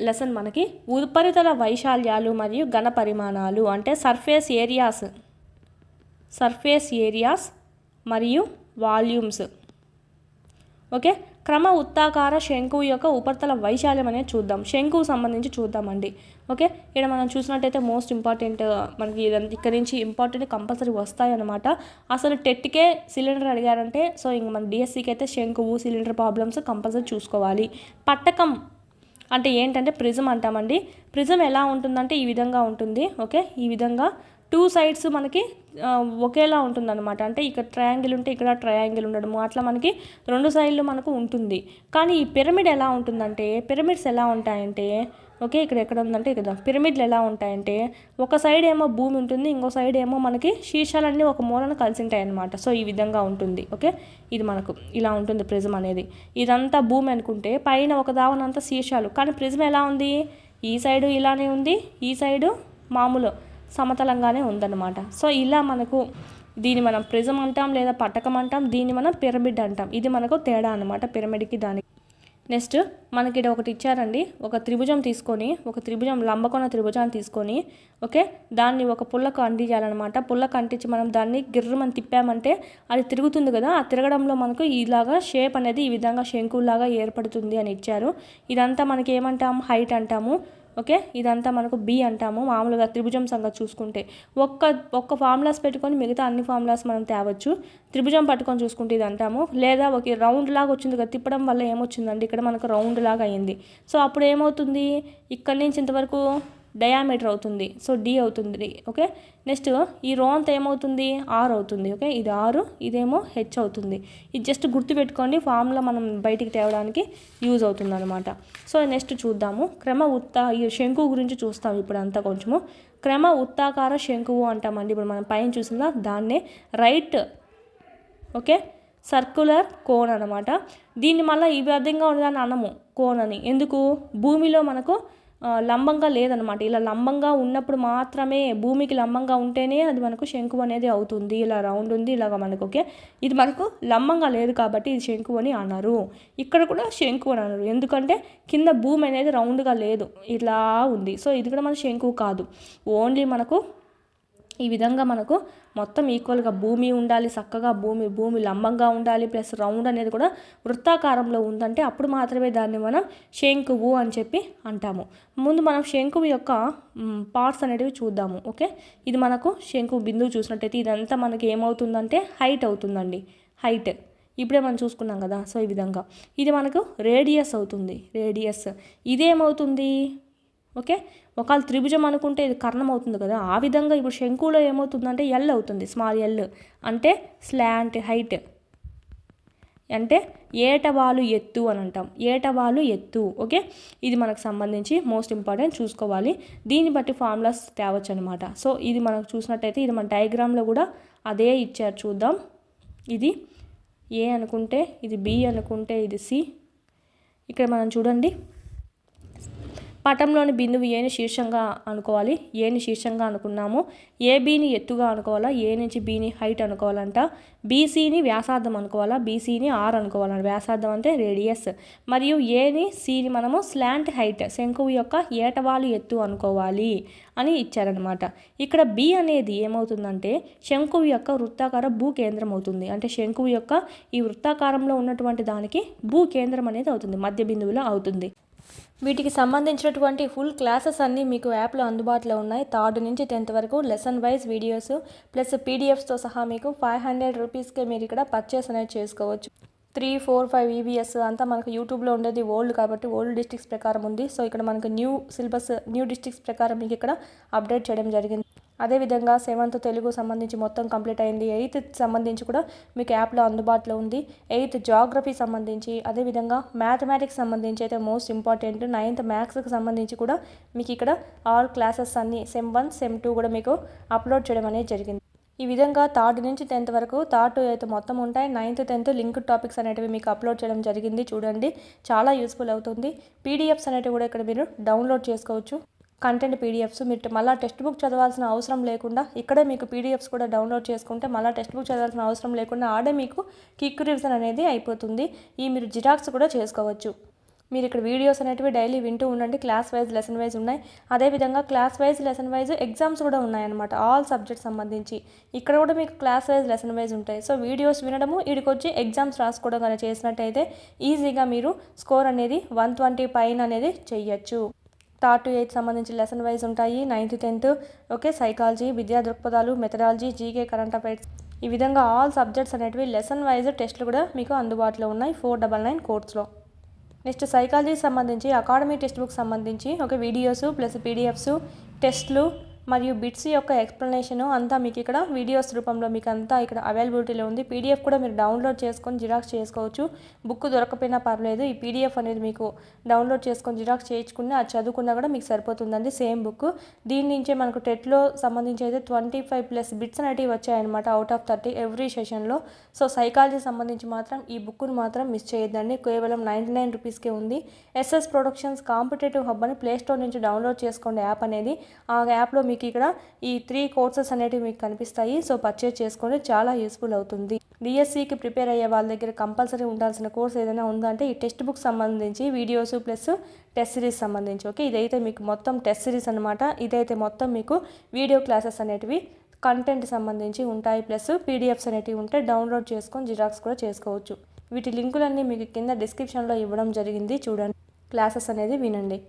Lesson మనకి ఉపరితల వైశాల్యాలు మరియు ఘన పరిమాణాలు అంటే సర్ఫేస్ ఏరియాస్ మరియు వాల్యూమ్స్. ఓకే, క్రమ వృత్తాకార శంకువు యొక్క ఉపరితల వైశాల్యం అనేది చూద్దాం. శంకువు సంబంధించి చూద్దామండి. ఓకే, ఇక్కడ మనం చూసినట్టయితే మోస్ట్ ఇంపార్టెంట్ మనకి ఇక్కడ నుంచి ఇంపార్టెంట్ కంపల్సరీ వస్తాయన్నమాట. అసలు టెట్కే సిలిండర్ అడిగారంటే సో ఇంక మన డిఎస్సికి అయితే శంకువు సిలిండర్ ప్రాబ్లమ్స్ కంపల్సరీ చూసుకోవాలి. పట్టకం అంటే ఏంటంటే ప్రిజం అంటామండి. ప్రిజం ఎలా ఉంటుందంటే ఈ విధంగా ఉంటుంది. ఓకే, ఈ విధంగా 2 సైడ్స్ మనకి ఒకేలా ఉంటుందన్నమాట. అంటే ఇక్కడ ట్రయాంగిల్ ఉంటే ఇక్కడ ట్రయాంగిల్ ఉండడము అట్లా మనకి 2 సైడ్లు మనకు ఉంటుంది. కానీ ఈ పిరమిడ్ ఎలా ఉంటుందంటే పిరమిడ్స్ ఎలా ఉంటాయంటే ఓకే, ఇక్కడ ఎక్కడ ఉందంటే ఇక్కడ పిరమిడ్లు ఎలా ఉంటాయంటే ఒక సైడ్ ఏమో భూమి ఉంటుంది, ఇంకో సైడ్ ఏమో మనకి శీర్షాలన్నీ ఒక మూలన కలిసి ఉంటాయి అన్నమాట. సో ఈ విధంగా ఉంటుంది. ఓకే, ఇది మనకు ఇలా ఉంటుంది ప్రిజం అనేది. ఇదంతా భూమి అనుకుంటే పైన ఒక దావనంతా శీర్షాలు. కానీ ప్రిజం ఎలా ఉంది, ఈ సైడు ఇలానే ఉంది, ఈ సైడు మామూలు సమతలంగానే ఉందన్నమాట. సో ఇలా మనకు దీన్ని మనం ప్రిజం అంటాం లేదా పట్టకం అంటాం, దీన్ని మనం పిరమిడ్ అంటాం. ఇది మనకు తేడా అనమాట పిరమిడ్కి దానికి. నెక్స్ట్ మనకి ఇక్కడ ఒకటి ఇచ్చారండి. ఒక త్రిభుజం తీసుకొని ఒక త్రిభుజం లంబకోణ త్రిభుజాన్ని తీసుకొని ఓకే దాన్ని ఒక పుల్లకు అంటించాలన్నమాట. పుల్లకు అంటించి మనం దాన్ని గిర్రమని తిప్పామంటే అది తిరుగుతుంది కదా. ఆ తిరగడంలో మనకు ఇలాగా షేప్ అనేది ఈ విధంగా శంకులాగా ఏర్పడుతుంది అని ఇచ్చారు. ఇదంతా మనకి ఏమంటాం హైట్ అంటాము. ఓకే, ఇదంతా మనకు బి అంటాము. మామూలుగా త్రిభుజం సంగతి చూసుకుంటే ఒక్క ఫార్ములాస్ పెట్టుకొని మిగతా అన్ని ఫార్ములాస్ మనం తేవచ్చు. త్రిభుజం పట్టుకొని చూసుకుంటే ఇది అంటాము. లేదా ఒక రౌండ్ లాగా వచ్చింది కదా, తిప్పడం వల్ల ఏమొచ్చిందండి ఇక్కడ మనకు రౌండ్ లాగా అయింది. సో అప్పుడు ఏమవుతుంది, ఇక్కడి నుంచి ఇంతవరకు డయామీటర్ అవుతుంది. సో డి అవుతుంది. ఓకే, నెక్స్ట్ ఈ రో అంతా ఏమవుతుంది ఆర్ అవుతుంది. ఓకే, ఇది ఆరు, ఇదేమో హెచ్ అవుతుంది. ఇది జస్ట్ గుర్తుపెట్టుకోండి, ఫార్ములా మనం బయటికి తేవడానికి యూజ్ అవుతుంది అనమాట. సో నెక్స్ట్ చూద్దాము ఈ శంకువు గురించి చూస్తాం ఇప్పుడు అంతా కొంచెము. క్రమ వృత్తాకార శంకువు అంటామండి. ఇప్పుడు మనం పైన చూసిందా దాన్నే రైట్ ఓకే సర్క్యులర్ కోన్ అనమాట. దీన్ని మళ్ళీ ఈ విధంగా ఉండదాన్ని అనము కోన్ అని. ఎందుకు, భూమిలో మనకు లంబంగా లేదనమాట. ఇలా లంబంగా ఉన్నప్పుడు మాత్రమే, భూమికి లంబంగా ఉంటేనే అది మనకు శంకువు అనేది అవుతుంది. ఇలా రౌండ్ ఉంది ఇలాగ మనకు. ఓకే, ఇది మనకు లంబంగా లేదు కాబట్టి ఇది శంకువు అని అన్నారు. ఇక్కడ కూడా శంకువు అని అన్నారు. ఎందుకంటే కింద భూమి అనేది రౌండ్గా లేదు, ఇలా ఉంది. సో ఇది కూడా మన శంకువు కాదు. ఓన్లీ మనకు ఈ విధంగా మనకు మొత్తం ఈక్వల్గా భూమి ఉండాలి, చక్కగా భూమి లంబంగా ఉండాలి, ప్లస్ రౌండ్ అనేది కూడా వృత్తాకారంలో ఉందంటే అప్పుడు మాత్రమే దాన్ని మనం శంకువు అని చెప్పి అంటాము. ముందు మనం శంకువు యొక్క పార్ట్స్ అనేటివి చూద్దాము. ఓకే, ఇది మనకు శంకువు బిందువు చూసినట్టయితే ఇదంతా మనకి ఏమవుతుందంటే హైట్ అవుతుందండి. హైట్ ఇప్పుడే మనం చూసుకున్నాం కదా. సో ఈ విధంగా ఇది మనకు రేడియస్ అవుతుంది. రేడియస్ ఇదేమవుతుంది ఓకే, ఒకవేళ త్రిభుజం అనుకుంటే ఇది కర్ణం అవుతుంది కదా. ఆ విధంగా ఇప్పుడు శంకువులో ఏమవుతుందంటే ఎల్ అవుతుంది. స్మాల్ ఎల్ అంటే స్లాంట్ హైట్, అంటే ఏటవాలు ఎత్తు అని అంటాం. ఏటవాలు ఎత్తు. ఓకే, ఇది మనకు సంబంధించి మోస్ట్ ఇంపార్టెంట్ చూసుకోవాలి. దీన్ని బట్టి ఫార్ములాస్ తేవచ్చు అనమాట. సో ఇది మనకు చూసినట్టయితే ఇది మన డయాగ్రామ్లో కూడా అదే ఇచ్చారు. చూద్దాం. ఇది ఏ అనుకుంటే ఇది బి అనుకుంటే ఇది సి. ఇక్కడ మనం చూడండి, పటంలోని బిందువు ఏని శీర్షంగా అనుకోవాలి. ఏని శీర్షంగా అనుకున్నాము. ఏబీని ఎత్తుగా అనుకోవాలా, ఏ నుంచి బీని హైట్ అనుకోవాలంట. బీసీని వ్యాసార్థం అనుకోవాలా, బీసీని ఆర్ అనుకోవాలంట. వ్యాసార్థం అంటే రేడియస్. మరియు ఏని సిని మనము స్లాంట్ హైట్ శంకువు యొక్క ఏటవాలు ఎత్తు అనుకోవాలి అని ఇచ్చారనమాట. ఇక్కడ బి అనేది ఏమవుతుందంటే శంకువు యొక్క వృత్తాకార భూ కేంద్రం అవుతుంది. అంటే శంకువు యొక్క ఈ వృత్తాకారంలో ఉన్నటువంటి దానికి భూ కేంద్రం అనేది అవుతుంది, మధ్య బిందువులో అవుతుంది. వీటికి సంబంధించినటువంటి ఫుల్ క్లాసెస్ అన్నీ మీకు యాప్లో అందుబాటులో ఉన్నాయి. 3rd నుంచి 10th వరకు లెసన్ వైజ్ వీడియోస్ ప్లస్ పీడిఎఫ్స్తో సహా మీకు 500 రూపీస్కే మీరు ఇక్కడ పర్చేస్ అనేది చేసుకోవచ్చు. 3, 4, 5 ఈవీఎస్ అంతా మనకు యూట్యూబ్లో ఉండేది ఓల్డ్ కాబట్టి ఓల్డ్ డిస్ట్రిక్ట్స్ ప్రకారం ఉంది. సో ఇక్కడ మనకు న్యూ సిలబస్ న్యూ డిస్ట్రిక్ట్స్ ప్రకారం మీకు ఇక్కడ అప్డేట్ చేయడం జరిగింది. అదేవిధంగా 7th తెలుగు సంబంధించి మొత్తం కంప్లీట్ అయింది. 8th సంబంధించి కూడా మీకు యాప్లో అందుబాటులో ఉంది. 8th జాగ్రఫీ సంబంధించి, అదేవిధంగా మ్యాథమెటిక్స్ సంబంధించి అయితే మోస్ట్ ఇంపార్టెంట్ 9th మ్యాథ్స్కి సంబంధించి కూడా మీకు ఇక్కడ ఆల్ క్లాసెస్ అన్నీ సెమ్ 1 సెమ్ 2 కూడా మీకు అప్లోడ్ చేయడం అనేది జరిగింది. ఈ విధంగా 3rd నుంచి 10th వరకు 3rd to 8th మొత్తం ఉంటాయి. 9th 10th లింక్డ్ టాపిక్స్ అనేటివి మీకు అప్లోడ్ చేయడం జరిగింది. చూడండి, చాలా యూస్ఫుల్ అవుతుంది. పీడిఎఫ్స్ అనేటివి కూడా ఇక్కడ మీరు డౌన్లోడ్ చేసుకోవచ్చు. కంటెంట్ పీడిఎఫ్స్ మీరు మళ్ళీ టెక్స్ట్ బుక్ చదవాల్సిన అవసరం లేకుండా ఇక్కడే మీకు పీడిఎఫ్స్ కూడా డౌన్లోడ్ చేసుకుంటే మళ్ళీ టెక్స్ట్ బుక్ చదవాల్సిన అవసరం లేకుండా ఆడే మీకు క్విక్ రివిజన్ అనేది అయిపోతుంది. ఈ మీరు జిరాక్స్ కూడా చేసుకోవచ్చు. మీరు ఇక్కడ వీడియోస్ అనేటివి డైలీ వింటూ ఉండండి. క్లాస్ వైజ్ లెసన్ వైజ్ ఉన్నాయి. అదేవిధంగా class wise lesson wise exams కూడా ఉన్నాయన్నమాట. ఆల్ సబ్జెక్ట్స్ సంబంధించి ఇక్కడ కూడా మీకు క్లాస్ వైజ్ లెసన్ వైజ్ ఉంటాయి. సో వీడియోస్ వినడము, ఈడికొచ్చి ఎగ్జామ్స్ రాసుకోవడం కానీ చేసినట్టయితే ఈజీగా మీరు స్కోర్ అనేది 120 పైన అనేది చెయ్యొచ్చు. 3rd to 8th సంబంధించి లెసన్ వైజ్ ఉంటాయి. 9th 10th ఓకే, సైకాలజీ, విద్యా దృక్పథాలు, మెథడాలజీ, జీకే, కరెంట్ అఫైర్స్, ఈ విధంగా ఆల్ సబ్జెక్ట్స్ అనేటివి లెసన్ వైజ్ టెస్టులు కూడా మీకు అందుబాటులో ఉన్నాయి 499 కోర్స్లో. నెక్స్ట్ సైకాలజీకి సంబంధించి అకాడమీ టెక్స్ట్ బుక్ సంబంధించి ఒక వీడియోస్ ప్లస్ పీడిఎఫ్స్, టెస్ట్లు మరియు బిట్స్ యొక్క ఎక్స్ప్లెనేషను అంతా మీకు ఇక్కడ వీడియోస్ రూపంలో మీకు అంతా ఇక్కడ అవైలబిలిటీలో ఉంది. పీడిఎఫ్ కూడా మీరు డౌన్లోడ్ చేసుకొని జిరాక్స్ చేసుకోవచ్చు. బుక్ దొరకపోయినా పర్లేదు, ఈ పీడిఎఫ్ అనేది మీకు డౌన్లోడ్ చేసుకొని జిరాక్స్ చేయించుకుని అది చదువుకున్నా కూడా మీకు సరిపోతుందండి. Same book. దీని నుంచే మనకు టెట్లో సంబంధించి అయితే 25+ బిట్స్ అనేటివి వచ్చాయన్నమాట అవుట్ ఆఫ్ 30 ఎవ్రీ సెషన్లో. సో సైకాలజీ సంబంధించి మాత్రం ఈ బుక్ను మాత్రం మిస్ చేయొద్దండి. కేవలం 99 రూపీస్కే ఉంది. ఎస్ఎస్ ప్రొడక్షన్స్ కాంపిటేటివ్ హబ్ అని ప్లేస్టోర్ నుంచి డౌన్లోడ్ చేసుకోండి యాప్ అనేది. ఆ యాప్లో మీకు ఇక్కడ ఈ 3 కోర్సెస్ అనేటివి మీకు కనిపిస్తాయి. సో పర్చేజ్ చేసుకోండి, చాలా యూస్ఫుల్ అవుతుంది. డిఎస్సికి ప్రిపేర్ అయ్యే వాళ్ళ దగ్గర కంపల్సరీ ఉండాల్సిన కోర్స్ ఏదైనా ఉందంటే ఈ టెక్స్ట్ బుక్ సంబంధించి వీడియోస్ ప్లస్ టెస్ట్ సిరీస్ సంబంధించి. ఓకే, ఇదైతే మీకు మొత్తం టెస్ట్ సిరీస్ అనమాట. ఇదైతే మొత్తం మీకు వీడియో క్లాసెస్ అనేటివి కంటెంట్ సంబంధించి ఉంటాయి. ప్లస్ పీడిఎఫ్స్ అనేటివి ఉంటే డౌన్లోడ్ చేసుకొని జిరాక్స్ కూడా చేసుకోవచ్చు. వీటి లింకులన్నీ మీకు కింద డిస్క్రిప్షన్లో ఇవ్వడం జరిగింది, చూడండి. క్లాసెస్ అనేది వినండి.